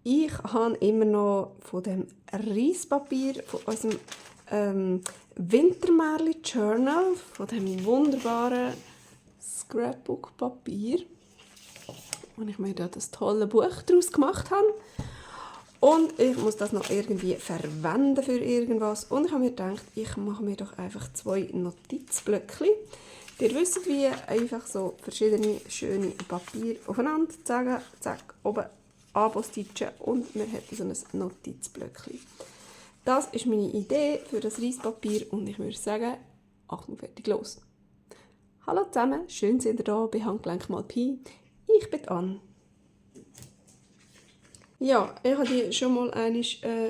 Ich habe immer noch von dem Reispapier, von unserem Wintermärli Journal, von dem wunderbaren Scrapbook-Papier, und ich mir da das tolle Buch daraus gemacht habe. Und ich muss das noch irgendwie verwenden für irgendwas. Und ich habe mir gedacht, ich mache mir doch einfach 2 Notizblöckchen. Ihr wisst, wie einfach so verschiedene schöne Papiere aufeinander zack, zack, oben anpostieren und man hat so ein Notizblöckchen. Das ist meine Idee für das Reispapier und ich würde sagen, Achtung, fertig, los. Hallo zusammen, schön seid ihr da bei Handgelenk mal Pi. Ich bin Anne. Ja, ich habe die schon mal einmal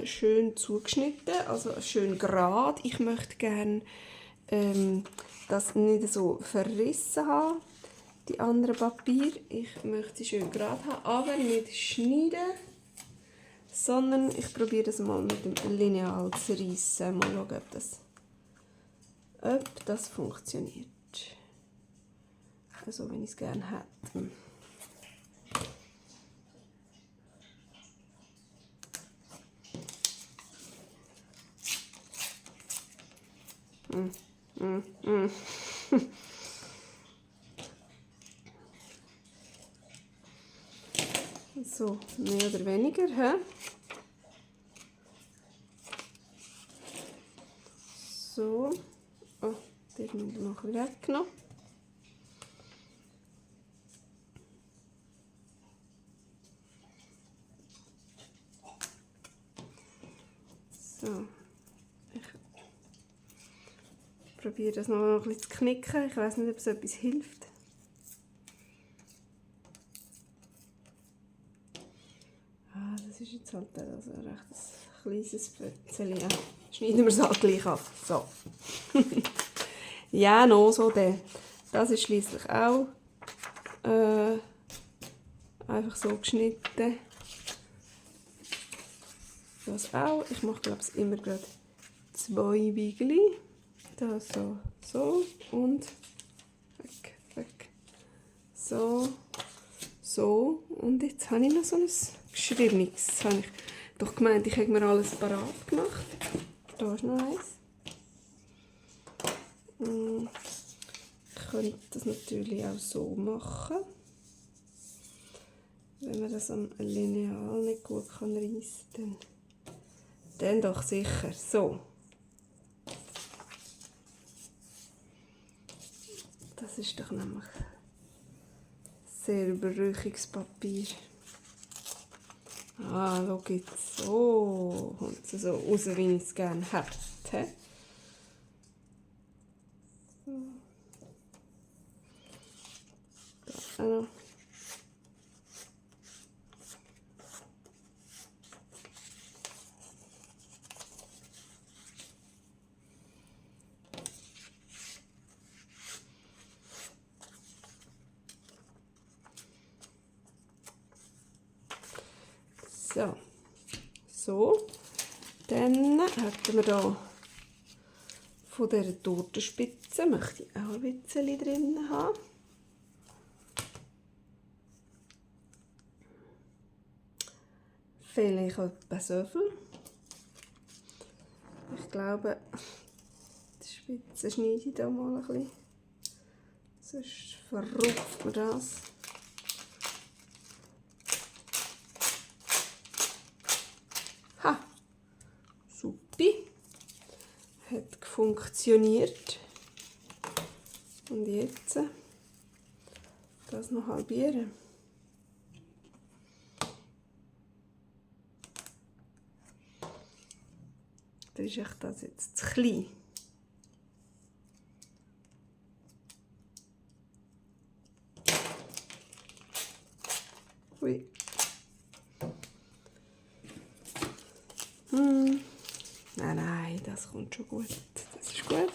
schön zugeschnitten, also schön gerade. Ich möchte gerne das nicht so verrissen haben, die anderen Papiere. Ich möchte sie schön gerade haben, aber nicht schneiden, sondern ich probiere das mal mit dem Lineal zu reissen. Mal schauen, ob das funktioniert. Also, wenn ich es gerne hätte. So, mehr oder weniger. He? So. Oh, den haben wir noch ein bisschen weggenommen. So. Ich probiere das noch ein bisschen zu knicken. Ich weiß nicht, ob es etwas hilft. Das ist jetzt halt also ein recht kleines Fötzchen. Ja, schneiden wir es halt gleich ab. So. Ja, noch so der. Das ist schliesslich auch einfach so geschnitten. Das auch. Ich mache, glaube ich, immer gerade 2 Wiegeli. Das so und weg. So. Und jetzt habe ich noch so ein geschriebenes. Das habe ich doch gemeint, ich habe mir alles parat gemacht. Da ist noch eins. Ich könnte das natürlich auch so machen. Wenn man das am Lineal nicht gut reissen kann, dann doch sicher. So. Das ist doch nämlich sehr brüchiges Papier. Schau jetzt. So kommt es so raus, wie ich es gerne hätte. Da noch. So. Dann hätten wir hier von dieser Tortenspitze, möchte ich auch ein bisschen drin haben. Vielleicht etwa so viel. Ich glaube, die Spitze schneide ich hier mal ein bisschen. Sonst verrupft man das. Ha! Supi! Hat funktioniert. Und jetzt das noch halbieren. Da ist echt das jetzt zu klein. Ui. Nein, das kommt schon gut. Das ist gut.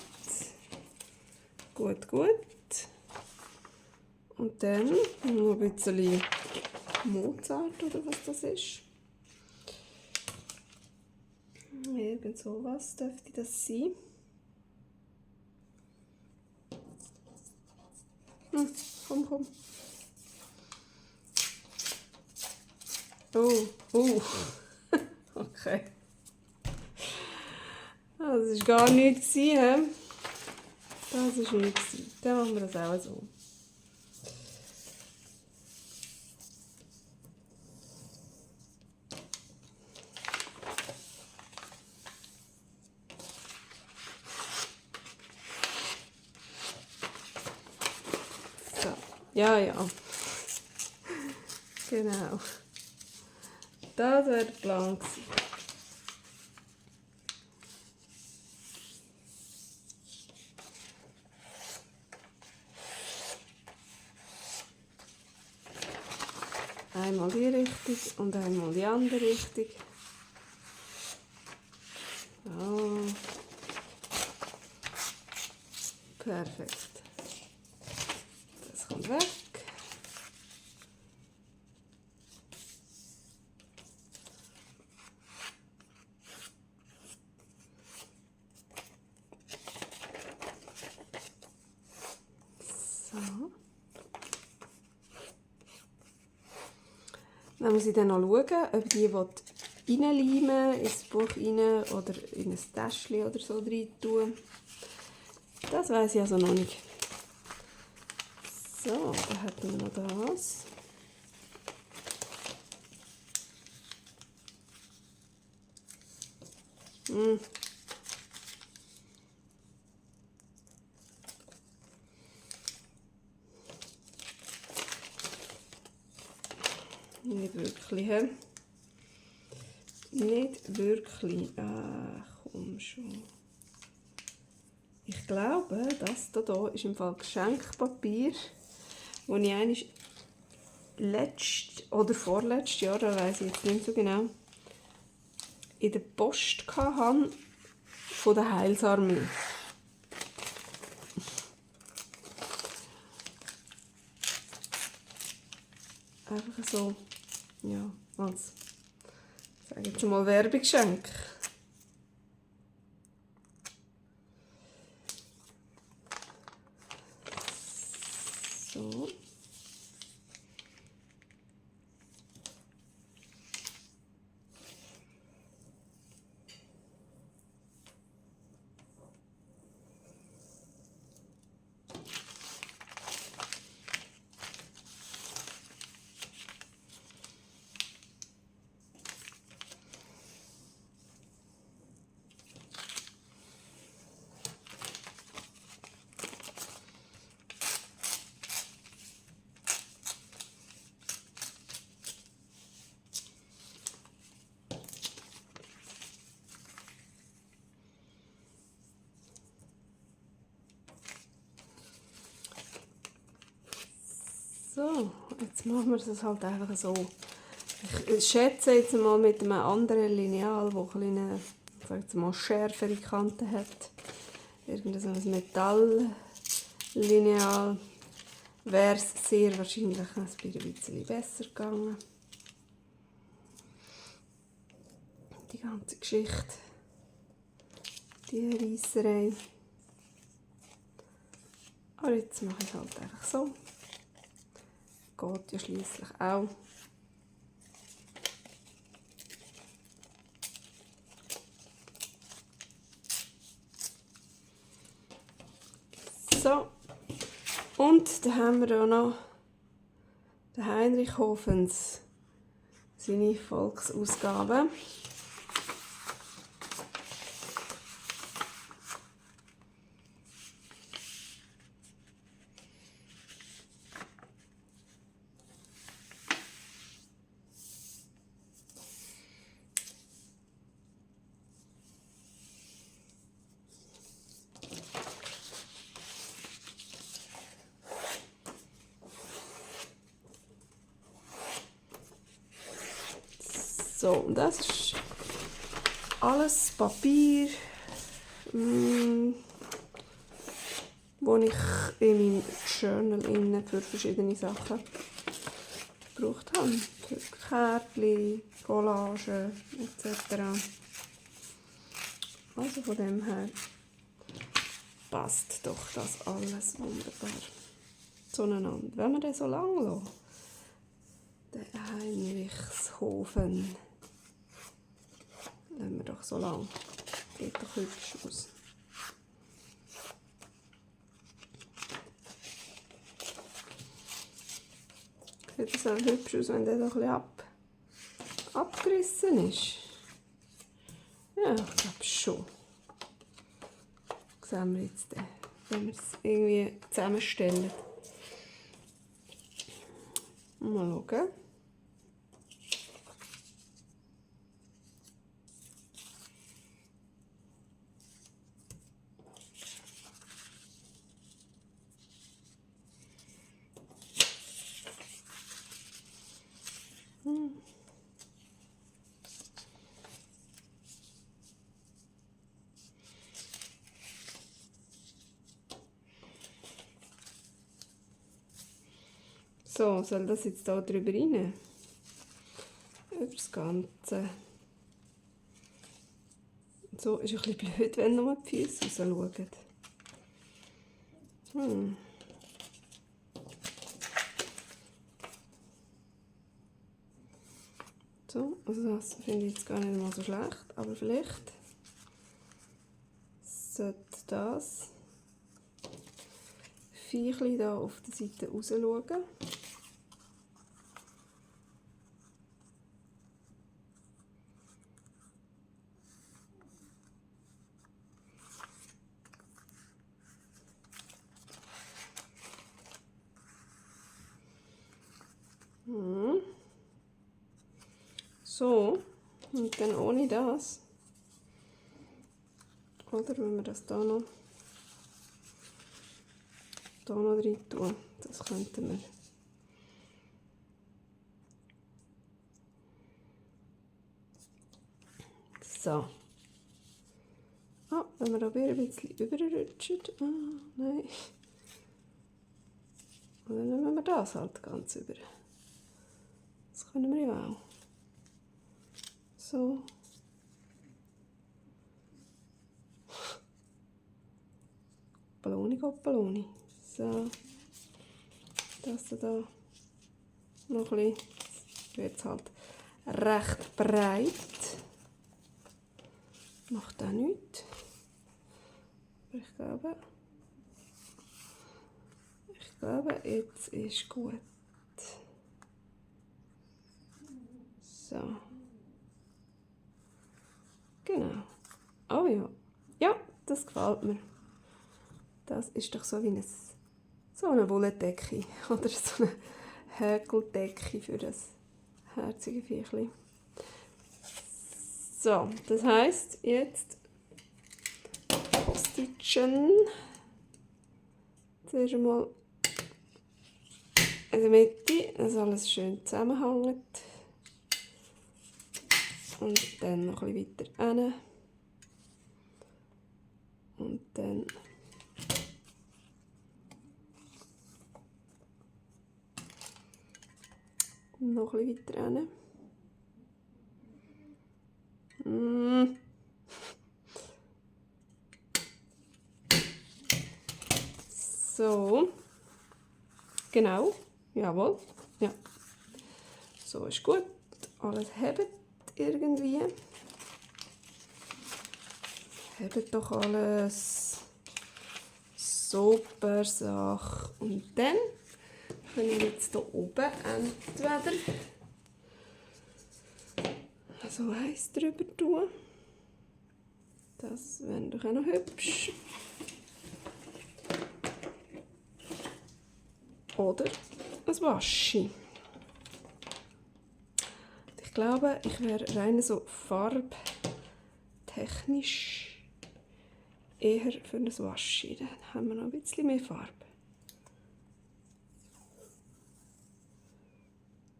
Gut. Und dann noch ein bisschen Mozart oder was das ist. Irgend sowas dürfte das sein. Komm. Oh, okay. Das war gar nichts, he? Das war nichts. Dann machen wir das auch so. So, ja. Genau. Das wäre der Plan gewesen. Einmal die Richtung und einmal die andere Richtung. So. Perfekt. Das kommt weg. So. Dann muss ich dann noch schauen, ob ich die reinleimen ins Buch rein oder in ein Täschchen oder so rein tun. Das weiss ich also noch nicht. So, dann hätten wir noch das. Nicht wirklich, he? Nicht wirklich. Komm schon. Ich glaube, das hier ist im Fall Geschenkpapier, das ich eigentlich letztes oder vorletztes Jahr, da weiss ich jetzt nicht so genau, in der Post hatte von der Heilsarmee. Einfach so, ja, als, ich sage jetzt mal Werbegeschenk. So. So, jetzt machen wir das halt einfach so. Ich schätze jetzt mal mit einem anderen Lineal, das eine, mal, schärfere Kanten hat. Irgendein so ein Metalllineal wäre es sehr wahrscheinlich ein bisschen besser gegangen. Die ganze Geschichte. Die Reisserei. Aber jetzt mache ich es halt einfach so. Geht ja schliesslich auch. So. Und dann haben wir auch noch den Heinrich Hofens, seine Volksausgabe. So, und das ist alles Papier, das ich in meinem Journal für verschiedene Sachen gebraucht habe. Für Kärtchen, Collagen etc. Also von dem her passt doch das alles wunderbar zueinander. Wenn wir den so lange lassen, der Heinrichs Beethoven. Lassen wir doch so lang. Geht doch hübsch aus. Sieht das auch hübsch aus, wenn der doch ein bisschen abgerissen ist? Ja, ich glaube schon. Das sehen wir jetzt, wenn wir es irgendwie zusammenstellen. Mal schauen. So, soll das jetzt hier drüber rein? Über das Ganze. So ist ein bisschen blöd, wenn nur die Füße rausschauen. So, also das finde ich jetzt gar nicht mal so schlecht, aber vielleicht sollte das Viechchen hier auf der Seite raus schauen. So, und dann ohne das. Oder wenn wir das da noch rein tun, das könnten wir. So. Ah, wenn wir da ein bisschen überrutschen. Ah, nein. Und dann nehmen wir das halt ganz über. Das können wir ja auch. So. Hoppaloni. So. Das da noch ein bisschen. Wird halt recht breit. Macht auch nichts. Aber ich glaube, jetzt ist gut. So. Genau. Oh ja. Ja, das gefällt mir. Das ist doch so wie so eine Wolldecke oder so eine Häkeldecke für das herzige Viechli. So, das heisst jetzt Postitschen. Zuerst einmal in der Mitte, dass alles schön zusammenhängt. Und dann noch ein bisschen weiter hin. Und dann noch ein bisschen weiter hin. So. Genau. Jawohl. Ja. So ist gut. Alles hebt irgendwie. Hebt doch alles. Super Sache. Und dann können wir jetzt hier oben entweder so heiß drüber tun. Das wäre doch auch noch hübsch. Oder ein Waschi. Ich glaube, ich wäre rein so farbtechnisch eher für ein Waschi. Dann haben wir noch ein bisschen mehr Farbe.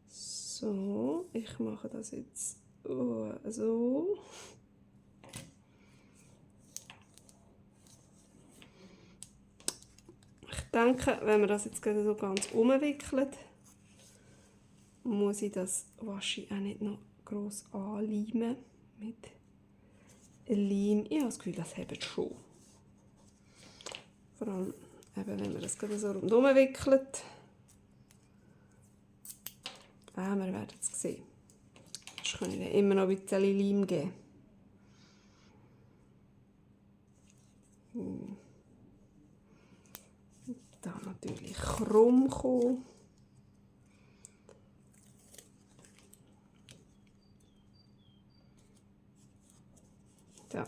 So, ich mache das jetzt so. Ich denke, wenn man das jetzt gerade so ganz umwickelt, muss ich das Waschi auch nicht noch gross anleimen mit Leim. Ich habe das Gefühl, das hebt schon. Vor allem, eben, wenn man das gerade so rundherum wickelt. Wir werden es sehen. Sonst kann ich dann immer noch ein bisschen Leim geben. Da natürlich Krummkohl. So.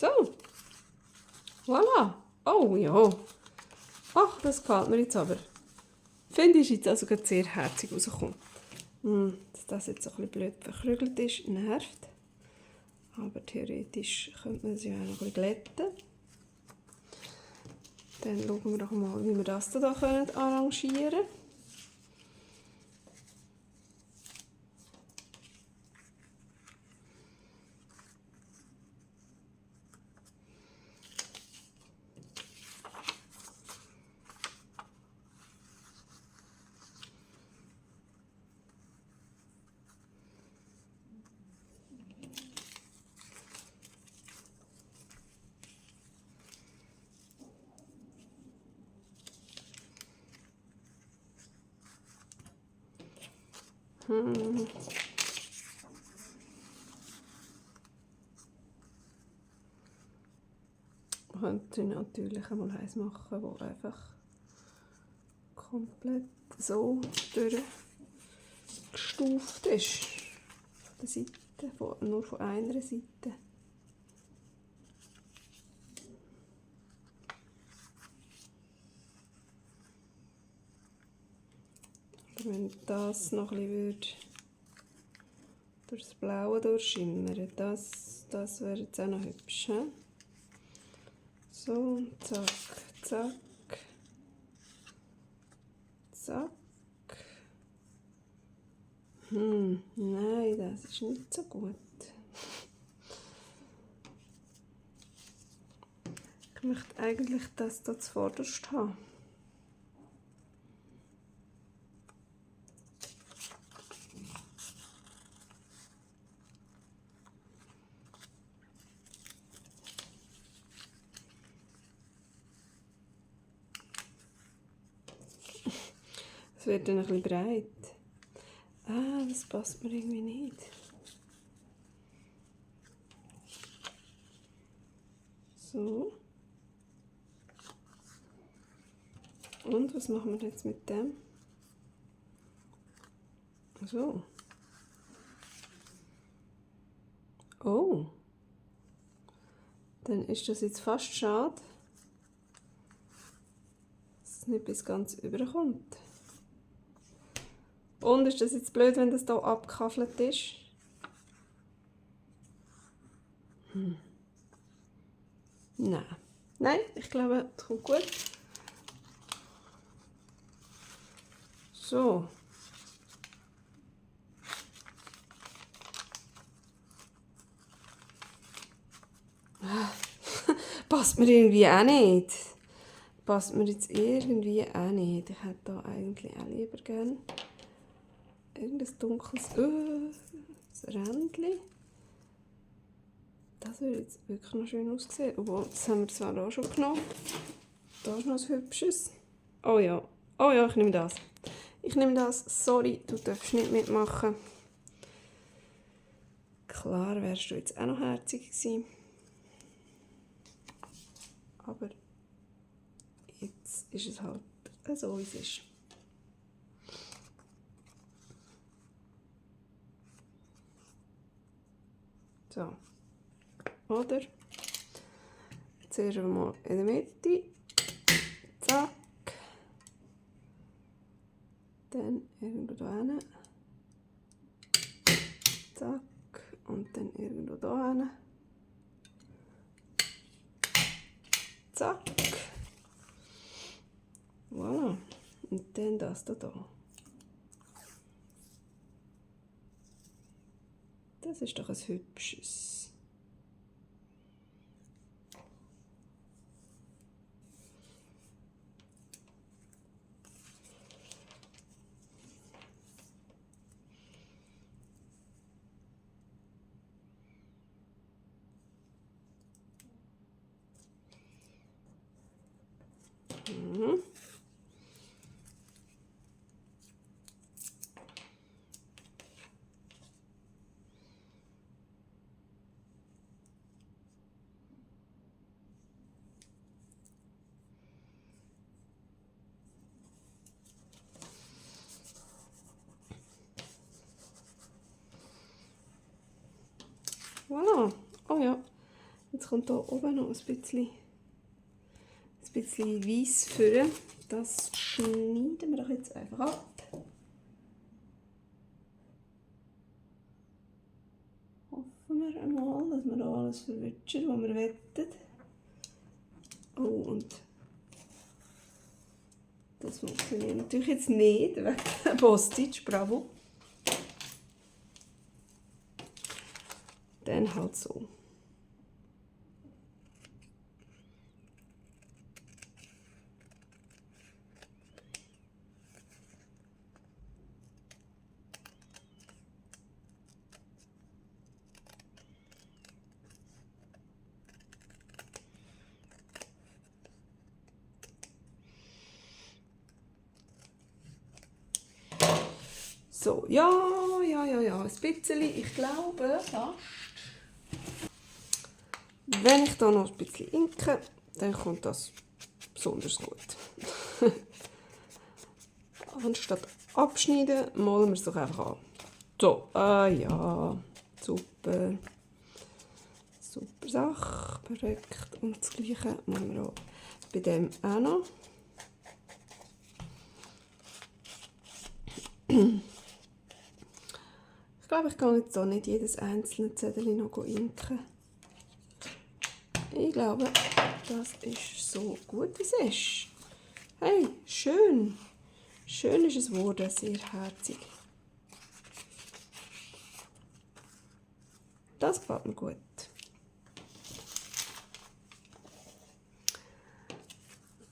So. Voilà. Oh ja. Ach, das gefällt mir jetzt aber. Finde ich jetzt also gerade sehr herzig rausgekommen. Dass das jetzt so ein bisschen blöd verkrügelt ist, nervt. Aber theoretisch könnte man es ja auch noch ein bisschen glätten. Dann schauen wir doch mal, wie wir das hier arrangieren können. Man könnte natürlich einmal eins machen, wo einfach komplett so durchgestuft ist. Von der Seite, nur von einer Seite. Aber wenn das noch ein bisschen durch das Blaue durchschimmern, das wäre jetzt auch noch hübsch. He? So, zack, zack, zack. Nein, das ist nicht so gut. Ich möchte eigentlich das hier zuvorderst haben. Es wird dann ein bisschen breit. Ah, das passt mir irgendwie nicht. So. Und was machen wir jetzt mit dem? So. Oh. Dann ist das jetzt fast schade, dass es nicht bis ganz überkommt. Und ist das jetzt blöd, wenn das hier abgekaffelt ist? Nein. Nein, ich glaube, das kommt gut. So. Passt mir irgendwie auch nicht. Passt mir jetzt irgendwie auch nicht. Ich hätte da eigentlich auch lieber gern irgendein dunkles Rändchen. Das würde jetzt wirklich noch schön aussehen. Obwohl, das haben wir zwar auch schon genommen. Da ist noch ein hübsches. Oh ja, ich nehme das. Ich nehme das. Sorry, du darfst nicht mitmachen. Klar wärst du jetzt auch noch herzig gewesen. Aber jetzt ist es halt so, wie es ist. So. Oder? Zuerst einmal in der Mitte. Zack. Dann irgendwo da hin. Zack. Und dann irgendwo da hin. Zack. Voilà. Und dann das da. Das ist doch ein hübsches. Mhm. Voilà. Oh ja, jetzt kommt hier oben noch ein bisschen Weiss führen. Das schneiden wir doch jetzt einfach ab. Hoffen wir einmal, dass wir da alles verwischen, was wir wollen. Oh, und das funktioniert natürlich jetzt nicht, wegen der Postage, bravo. Dann halt so. So, ja, ein bisschen, ich glaube fast. Wenn ich da noch ein bisschen inke, dann kommt das besonders gut. Anstatt abschneiden, malen wir es doch einfach an. So, ja, super. Super Sache, perfekt. Und das Gleiche machen wir auch bei dem auch noch. Ich glaube, ich kann jetzt hier nicht jedes einzelne Zettel noch inken. Ich glaube, das ist so gut, wie es ist. Hey, schön. Schön ist es geworden, sehr herzig. Das gefällt mir gut.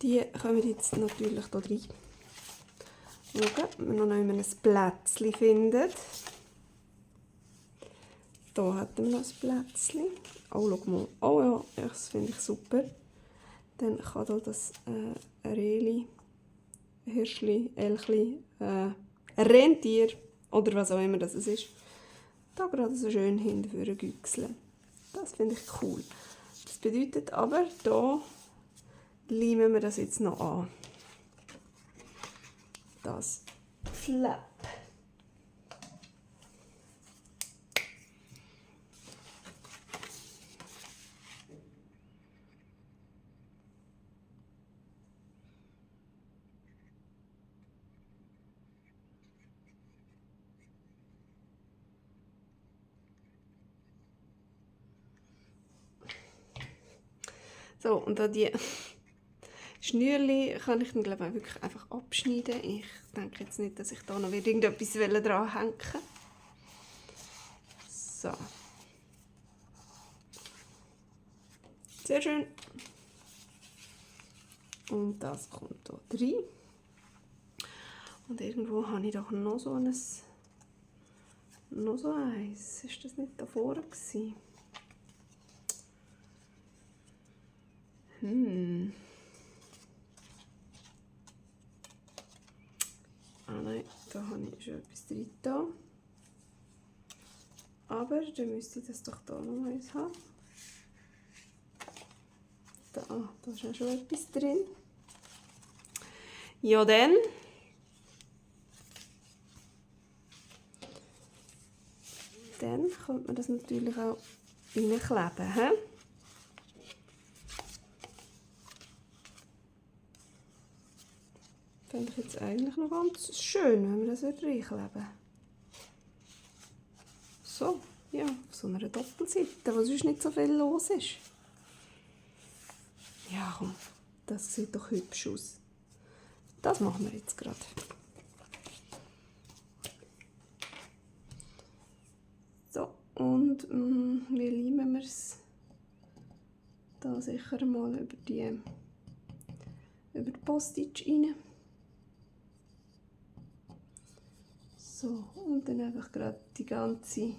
Die kommen jetzt natürlich hier rein. Schauen, ob wir noch ein Plätzchen finden. Hier hätten wir noch ein Plätzchen. Oh, schau mal. Oh ja, das finde ich super. Dann kann hier das Rehli, Hirschli, Elchli, Rentier oder was auch immer das ist, da gerade so schön hinterher güchseln. Das finde ich cool. Das bedeutet aber, hier leimen wir das jetzt noch an. Das Flap. So, und da die Schnürli kann ich dann, glaube ich, wirklich einfach abschneiden. Ich denke jetzt nicht, dass ich da noch irgendetwas dran hängen will. So. Sehr schön. Und das kommt hier rein. Und irgendwo habe ich doch noch so eins. Ist das nicht da vorne gewesen? Ah nein, da habe ich schon etwas drin da. Aber dann müsste ich das doch da noch eins haben. Da ist ja schon etwas drin. Ja dann. Dann könnte man das natürlich auch reinkleben. He? Fände ich jetzt eigentlich noch ganz schön, wenn wir das reinkleben. So, ja, auf so einer Doppelseite, wo sonst nicht so viel los ist. Ja, komm, das sieht doch hübsch aus. Das machen wir jetzt gerade. So, und wie leimen wir es? Da sicher mal über die Postage rein. So, und dann einfach gerade die ganze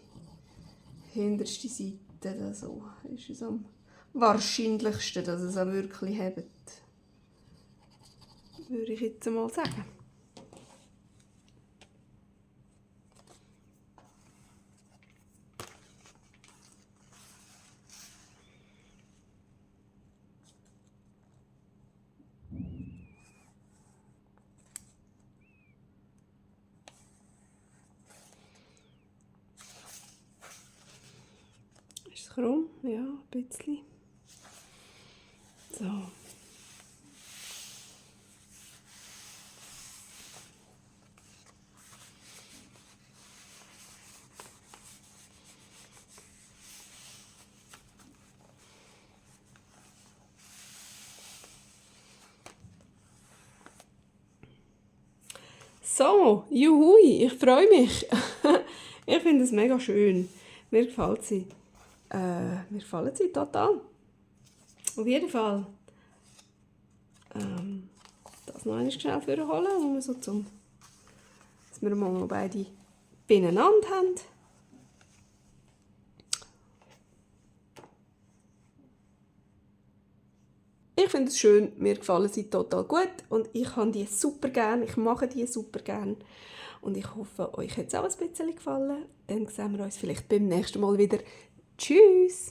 hinterste Seite. So ist es am wahrscheinlichsten, dass es auch wirklich hebt. würde ich jetzt mal sagen. Ist es krumm? Ja, ein bisschen. So. So, juhui, ich freue mich. Ich finde es mega schön. Mir gefällt sie. Mir gefallen sie total. Auf jeden Fall. Das noch einmal schnell vorholen, nur so dass wir mal beide beieinander haben. Ich finde es schön, mir gefallen sie total gut und ich habe die super gern, ich mache die super gern und ich hoffe, euch hat es auch ein bisschen gefallen. Dann sehen wir uns vielleicht beim nächsten Mal wieder. Tschüss!